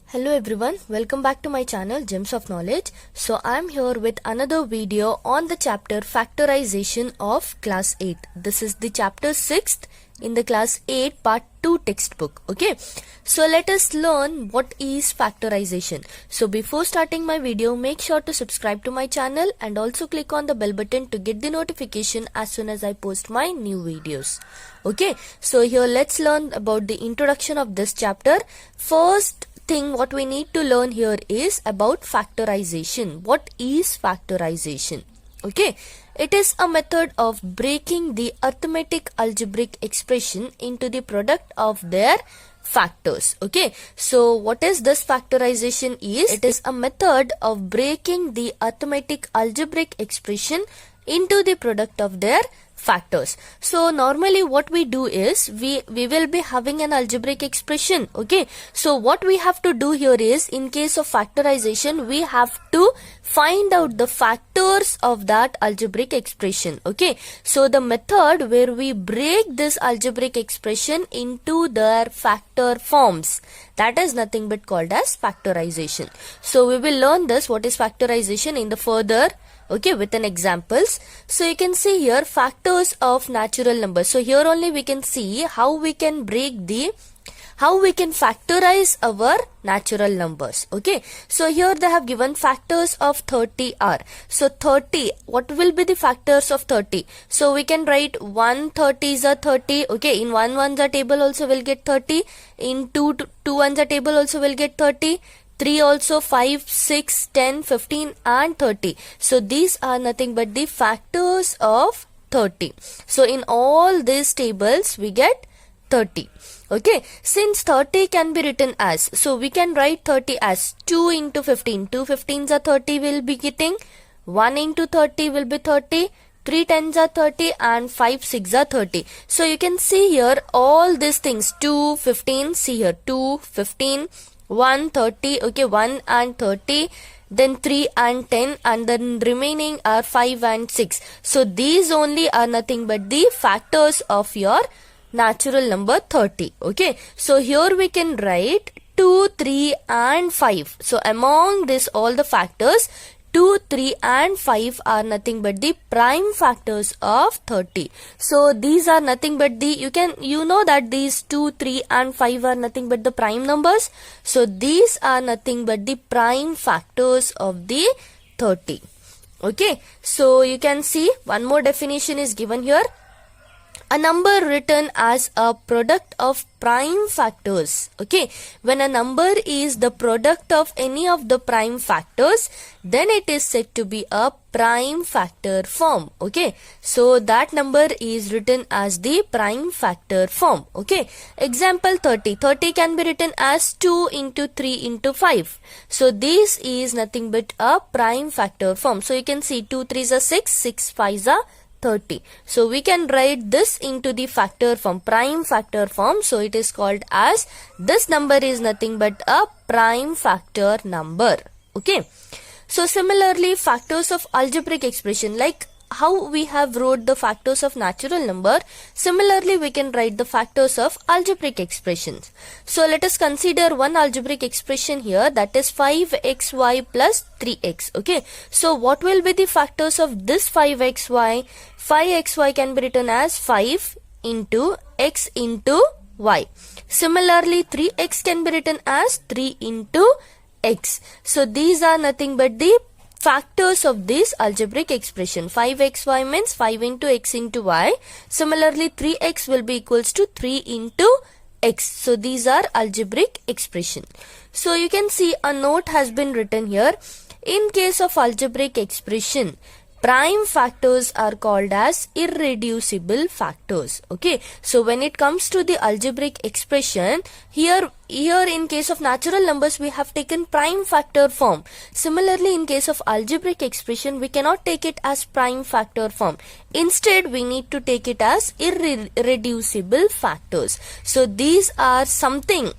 Hello everyone, welcome back to my channel Gems of Knowledge. So I am here with another video on the chapter Factorization of class 8. This is the chapter 6th in the class 8 part 2 textbook. Okay, so let us learn what is factorization. So before starting my video, make sure to subscribe to my channel and also click on the bell button to get the notification as soon as I post my new videos. Okay, so here let's learn about the introduction of this chapter. First thing what we need to learn here is about factorization. What is factorization? Okay, it is a method of breaking the arithmetic algebraic expression into the product of their factors. Okay, so what is this factorization is? It is a method of breaking the arithmetic algebraic expression into the product of their factors. So normally what we do is we will be having an algebraic expression. Okay, so what we have to do here is, in case of factorization, we have to find out the factors of that algebraic expression. Okay, so the method where we break this algebraic expression into their factor forms, that is nothing but called as factorization. So we will learn this, what is factorization, in the further, okay, with an examples. So you can see here factors of natural numbers. So here only we can see how we can factorize our natural numbers. Okay, so here they have given factors of 30 are. So 30, what will be the factors of 30? So we can write 1 30s are 30. Okay, in 1 ones are table also will get 30. In 2 ones are table also will get 30. 3 also, 5, 6, 10, 15 and 30. So these are nothing but the factors of 30. So in all these tables we get 30. Okay, since 30 can be written as, so we can write 30 as 2 into 15. 2 15s are 30 will be getting. 1 into 30 will be 30. 3 10s are 30 and 5 6 are 30. So you can see here all these things. 2 15, see here 2 15. 1 30, okay, 1 and 30, then 3 and 10, and then remaining are 5 and 6. So these only are nothing but the factors of your natural number 30. Okay, so here we can write 2 3 and 5. So among this all the factors, 2, 3 and 5 are nothing but the prime factors of 30. So these are nothing but the, you know that these 2, 3 and 5 are nothing but the prime numbers. So these are nothing but the prime factors of the 30. Okay, so you can see one more definition is given here. A number written as a product of prime factors. Okay, when a number is the product of any of the prime factors, then it is said to be a prime factor form. Okay, so that number is written as the prime factor form. Okay, example 30. 30 can be written as 2 into 3 into 5. So this is nothing but a prime factor form. So you can see 2 3s are 6, 6 5s are 30. So we can write this into the factor form, prime factor form. So it is called as, this number is nothing but a prime factor number. Okay, so similarly factors of algebraic expression, like how we have wrote the factors of natural number, similarly we can write the factors of algebraic expressions. So let us consider one algebraic expression here, that is 5xy plus 3x. Okay, so what will be the factors of this 5xy? 5xy can be written as 5 into x into y. Similarly 3x can be written as 3 into x. So these are nothing but the factors of this algebraic expression. 5xy means 5 into x into y. Similarly 3x will be equals to 3 into x. So these are algebraic expression. So you can see a note has been written here. In case of algebraic expression, prime factors are called as irreducible factors. Okay, so when it comes to the algebraic expression, here in case of natural numbers we have taken prime factor form. Similarly in case of algebraic expression we cannot take it as prime factor form. Instead we need to take it as irreducible factors. So these are something,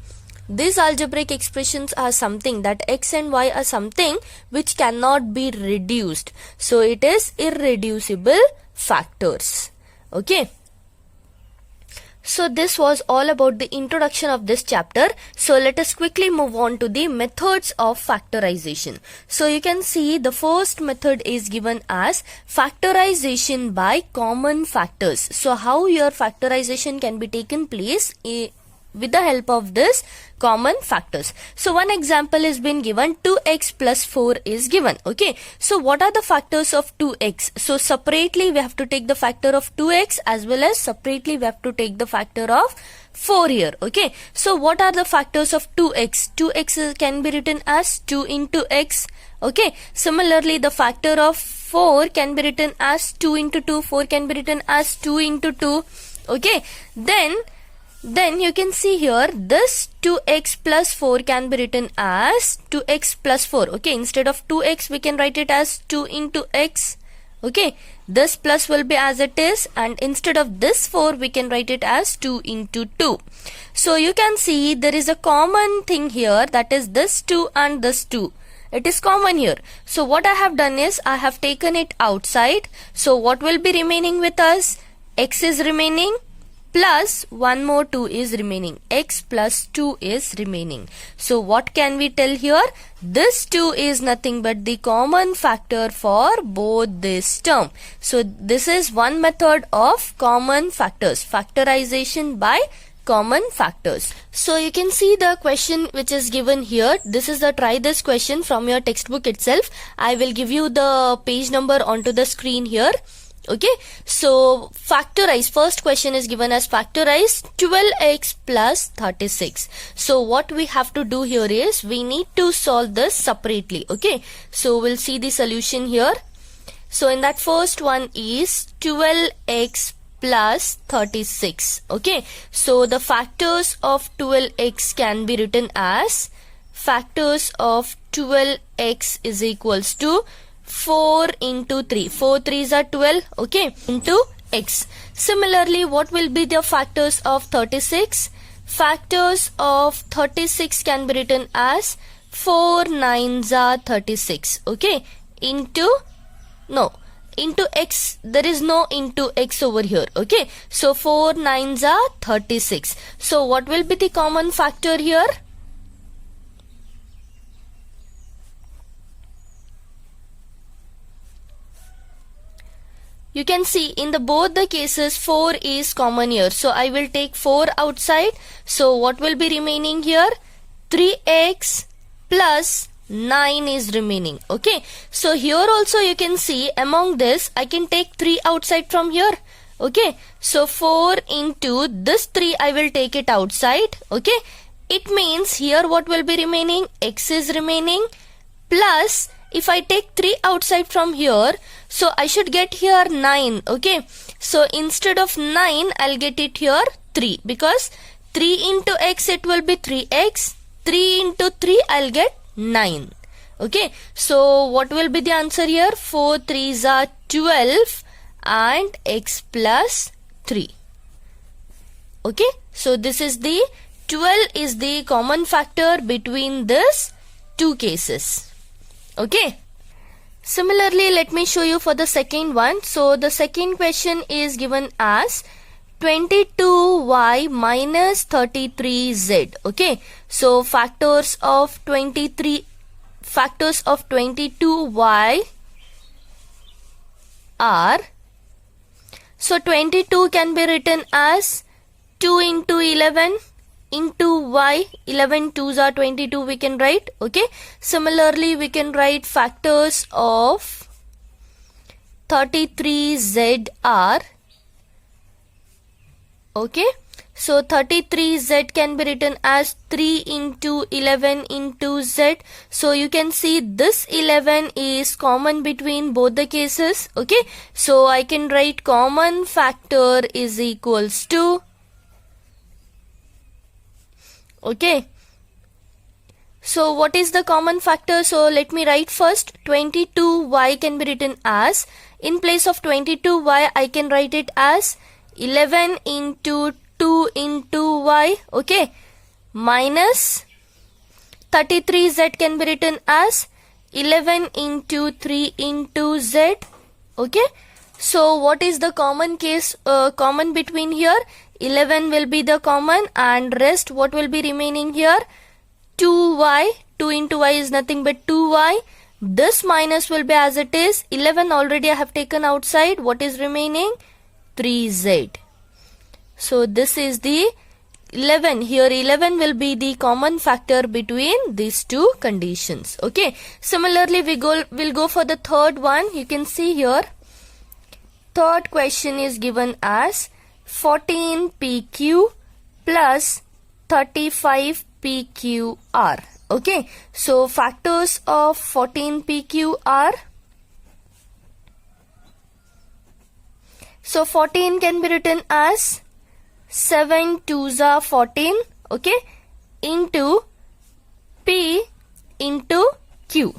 these algebraic expressions are something, that x and y are something which cannot be reduced. So it is irreducible factors. Okay. So this was all about the introduction of this chapter. So let us quickly move on to the methods of factorization. So you can see the first method is given as factorization by common factors. So how your factorization can be taken place with the help of this common factors. So one example is been given, 2x plus 4 is given. Okay, so what are the factors of 2x? So separately we have to take the factor of 2x as well as separately we have to take the factor of 4 here. Okay, so what are the factors of 2x? 2x can be written as 2 into x. Okay, similarly the factor of 4 can be written as 2 into 2. 4 can be written as 2 into 2. Okay, then you can see here this 2x plus 4 can be written as 2x plus 4. Okay, instead of 2x we can write it as 2 into x. Okay, this plus will be as it is, and instead of this 4 we can write it as 2 into 2. So you can see there is a common thing here, that is this 2 and this 2. It is common here. So what I have done is I have taken it outside. So what will be remaining with us? X is remaining, plus one more 2 is remaining. X plus 2 is remaining. So what can we tell here? This 2 is nothing but the common factor for both this term. So this is one method of common factors, factorization by common factors. So you can see the question which is given here. This is the try this question from your textbook itself. I will give you the page number onto the screen here. Okay, so factorize, first question is given as factorize 12x plus 36. So what we have to do here is we need to solve this separately. Okay, so we'll see the solution here. So in that first one is 12x plus 36. Okay, so the factors of 12x can be written as factors of 12x is equals to 4 into 3. 4 3s are 12. Okay, into x. Similarly, what will be the factors of 36? Factors of 36 can be written as 4 9s are 36. Okay, into x. There is no into x over here. Okay, so 4 9s are 36. So what will be the common factor here? You can see in both the cases 4 is common here. So I will take 4 outside. So what will be remaining here? 3x plus 9 is remaining. Okay, so here also you can see among this I can take 3 outside from here. Okay, so 4 into this 3 I will take it outside. Okay, it means here what will be remaining? X is remaining, plus if I take 3 outside from here, so I should get here 9. Okay, so instead of 9 I'll get it here 3, because 3 into x it will be 3x. 3 into 3 I'll get 9. Okay, so what will be the answer here? 4 3s are 12 and x plus 3. Okay, so this is the 12 is the common factor between this two cases. Okay, similarly let me show you for the second one. So the second question is given as 22y minus 33z. Okay, so factors of 22y are, so 22 can be written as 2 into 11 into y. 11 2s are 22 we can write. Okay, similarly we can write factors of 33z are, okay, so 33z can be written as 3 into 11 into z. So you can see this 11 is common between both the cases. Okay, so I can write common factor is equals to, okay, so what is the common factor? So let me write first. 22y can be written as, in place of 22y I can write it as 11 into 2 into y. Okay, minus 33z can be written as 11 into 3 into z. Okay, so what is the common case, common between here? 11 will be the common, and rest what will be remaining here? 2y. 2 into y is nothing but 2y. This minus will be as it is. 11 already I have taken outside. What is remaining? 3z. So this is the 11. Here 11 will be the common factor between these two conditions. Okay. Similarly, we'll go for the third one. You can see here. Third question is given as 14pq plus 35pqr. Okay. So factors of 14pq are, so 14 can be written as 7 2s are 14, okay, into p into q.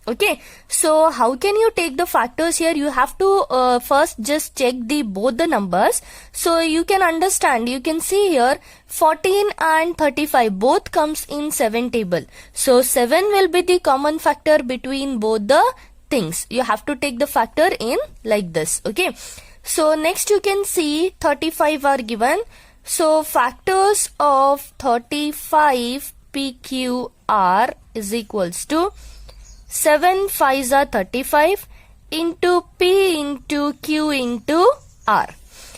Okay, so how can you take the factors here? You have to first just check both the numbers. So you can understand, you can see here 14 and 35 both comes in 7 table. So 7 will be the common factor between both the things. You have to take the factor in like this. Okay, so next you can see 35 are given. So factors of 35 PQR is equals to 7 5s are 35 into P into Q into R.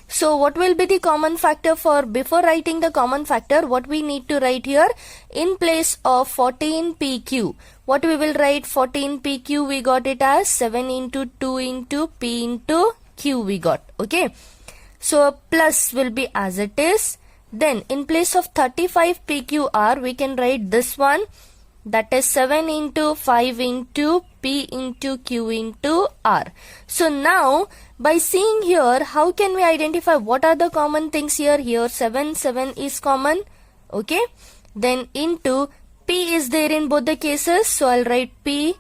So what will be the common factor? For before writing the common factor, what we need to write here? In place of 14 PQ, what we will write? 14 PQ we got it as 7 into 2 into P into Q we got. Okay. So plus will be as it is. Then in place of 35 PQR we can write this one, that is 7 into 5 into P into Q into R. So now by seeing here, how can we identify what are the common things here? Here 7 is common. Okay. Then into P is there in both the cases. So I'll write P.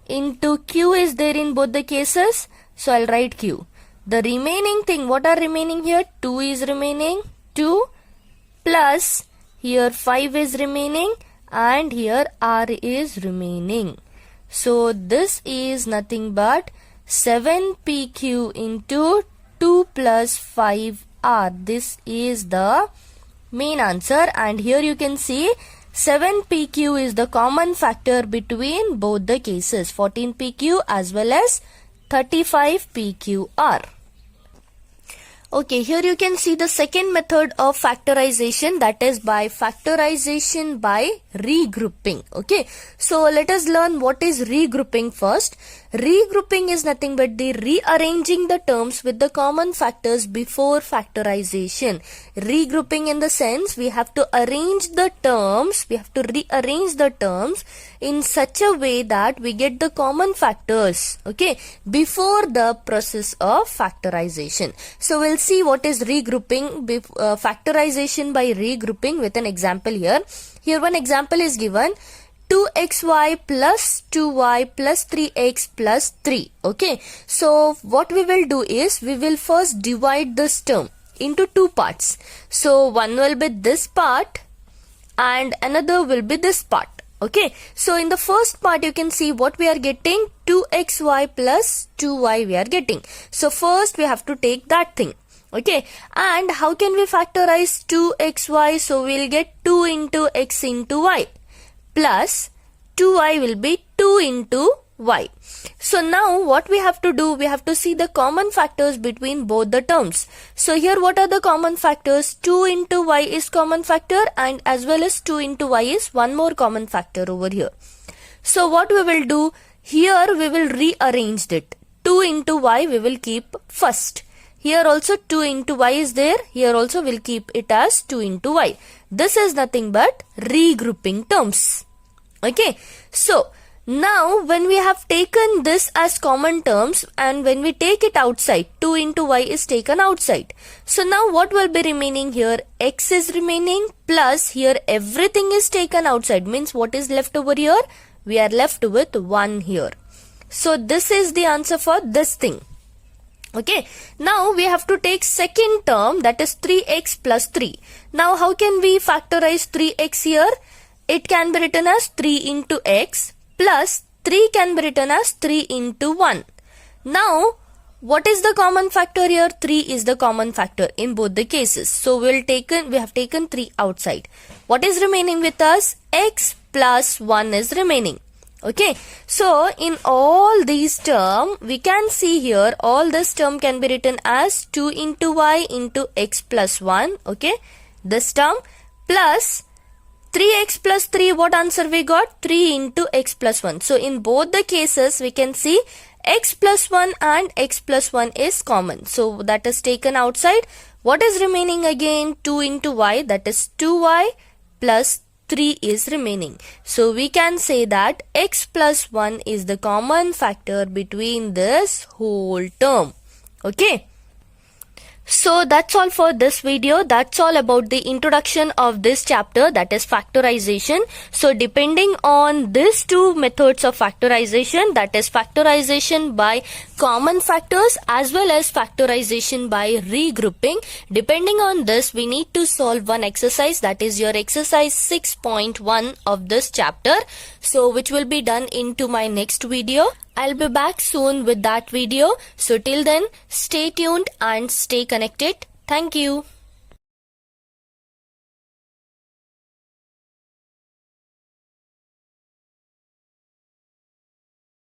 Into Q is there in both the cases. So I'll write Q. The remaining thing, what are remaining here? 2 is remaining. 2 plus here 5 is remaining. And here R is remaining. So this is nothing but 7PQ into 2 plus 5R. This is the main answer. And here you can see 7PQ is the common factor between both the cases, 14PQ as well as 35PQR. Okay, here you can see the second method of factorization, that is by factorization by regrouping. Okay, so let us learn what is regrouping first. Regrouping is nothing but the rearranging the terms with the common factors before factorization. Regrouping in the sense we have to arrange the terms, we have to rearrange the terms in such a way that we get the common factors, okay, before the process of factorization. So we'll see what is regrouping, factorization by regrouping with an example here. Here one example is given, 2xy plus 2y plus 3x plus 3. Okay, so what we will do is we will first divide this term into two parts. So one will be this part and another will be this part. Okay, so in the first part you can see what we are getting, 2xy plus 2y we are getting. So first we have to take that thing. Okay, and how can we factorize 2xy? So we'll get 2 into x into y plus 2y will be 2 into y. So now what we have to do, we have to see the common factors between both the terms. So here what are the common factors? 2 into y is common factor and as well as 2 into y is one more common factor over here. So what we will do, here we will rearrange it. 2 into y we will keep first. Here also 2 into y is there. Here also we'll keep it as 2 into y. This is nothing but regrouping terms. Okay. So now when we have taken this as common terms and when we take it outside, 2 into y is taken outside. So now what will be remaining here? X is remaining plus here everything is taken outside. Means what is left over here? We are left with 1 here. So this is the answer for this thing. Okay, now we have to take second term, that is 3x plus 3. Now how can we factorize 3x here? It can be written as 3 into x plus 3 can be written as 3 into 1. Now What is the common factor here? 3 is the common factor in both the cases. So we have taken 3 outside. What is remaining with us? X plus 1 is remaining. Okay, so in all these terms, we can see here all this term can be written as 2 into y into x plus 1. Okay, this term plus 3x plus 3, what answer we got? 3 into x plus 1. So in both the cases, we can see x plus 1 and x plus 1 is common. So that is taken outside. What is remaining again? 2 into y, that is 2y plus 3 is remaining. So we can say that x plus 1 is the common factor between this whole term. Okay. So that's all for this video. That's all about the introduction of this chapter, that is factorization. So depending on these two methods of factorization, that is factorization by common factors as well as factorization by regrouping, depending on this we need to solve one exercise, that is your exercise 6.1 of this chapter. So which will be done into my next video. I'll be back soon with that video. So till then, stay tuned and stay connected. Thank you.